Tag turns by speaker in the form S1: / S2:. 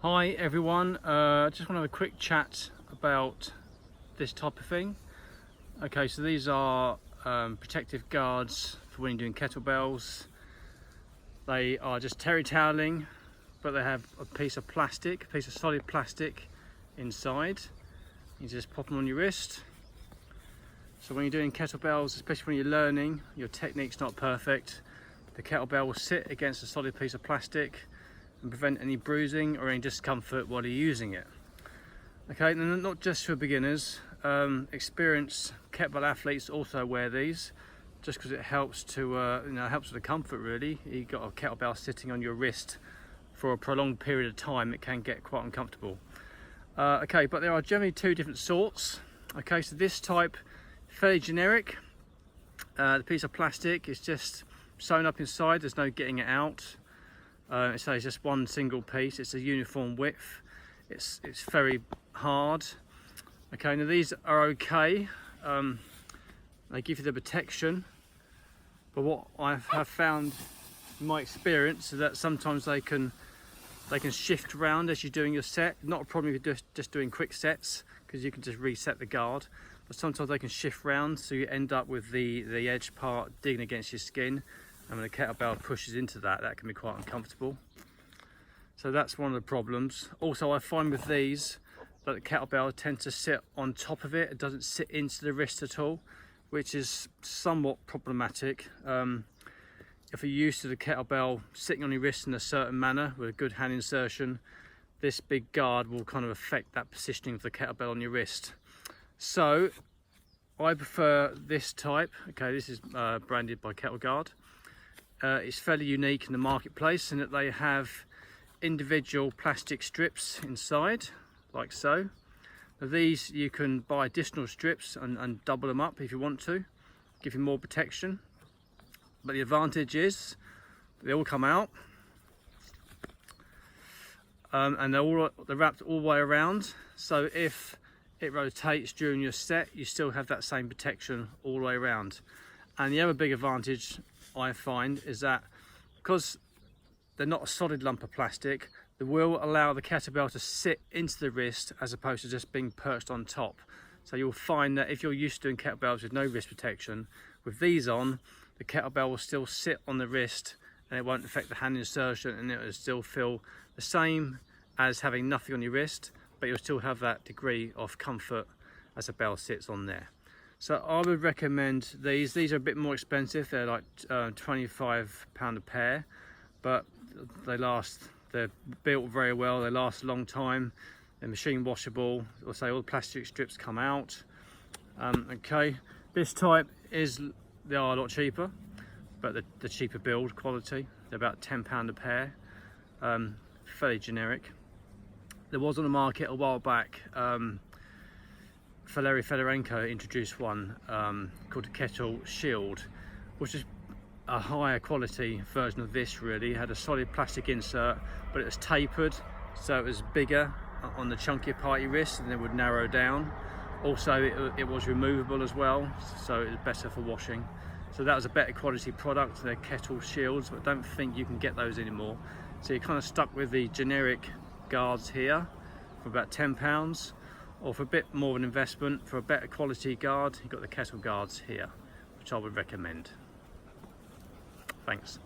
S1: Hi everyone, just want to have a quick chat about this type of thing. Okay, so these are protective guards for when you're doing kettlebells. They are just terry toweling, but they have a piece of plastic, a piece of solid plastic inside. You just pop them on your wrist. So when you're doing kettlebells, especially when you're learning, your technique's not perfect, the kettlebell will sit against a solid piece of plastic and prevent any bruising or any discomfort while you're using it. Okay, and not just for beginners, experienced kettlebell athletes also wear these, just because it helps to helps with the comfort really. You've got a kettlebell sitting on your wrist for a prolonged period of time, it can get quite uncomfortable. Okay, but there are generally two different sorts. Okay, so this type, fairly generic. The piece of plastic is just sewn up inside, there's no getting it out. So it's just one single piece, it's a uniform width, it's very hard. Okay, now these are okay, they give you the protection, but what I have found in my experience is that sometimes they can shift around as you're doing your set. Not a problem if you're just doing quick sets, because you can just reset the guard, but sometimes they can shift around, so you end up with the edge part digging against your skin. And when the kettlebell pushes into that can be quite uncomfortable. So that's one of the problems. Also, I find with these that the kettlebell tends to sit on top of it. It doesn't sit into the wrist at all, which is somewhat problematic. If you're used to the kettlebell sitting on your wrist in a certain manner with a good hand insertion, this big guard will kind of affect that positioning of the kettlebell on your wrist. So I prefer this type. Okay, this is branded by Kettleguard. It's fairly unique in the marketplace in that they have individual plastic strips inside, like so. Now these you can buy additional strips and double them up if you want to, give you more protection. But the advantage is they all come out, and they're wrapped all the way around. So if it rotates during your set, you still have that same protection all the way around. And the other big advantage I find is that because they're not a solid lump of plastic, they will allow the kettlebell to sit into the wrist as opposed to just being perched on top. So you'll find that if you're used to doing kettlebells with no wrist protection, with these on, the kettlebell will still sit on the wrist and it won't affect the hand insertion, and it will still feel the same as having nothing on your wrist, but you'll still have that degree of comfort as the bell sits on there. So I would recommend these. These are a bit more expensive. They're like £25 a pair, but they last. They're built very well. They last a long time. They're machine washable. I'll say all the plastic strips come out. Okay, this type they are a lot cheaper, but the cheaper build quality. They're about £10 a pair. Fairly generic. There was on the market a while back. Larry Fedorenko introduced one called the Kettle Shield, which is a higher quality version of this really. It had a solid plastic insert, but it was tapered, so it was bigger on the chunkier part of your wrist and it would narrow down. Also it was removable as well, so it was better for washing. So that was a better quality product. They're Kettle Shields, but I don't think you can get those anymore. So you're kind of stuck with the generic guards here for about £10. Or for a bit more of an investment, for a better quality guard, you've got the Kettleguards here, which I would recommend. Thanks.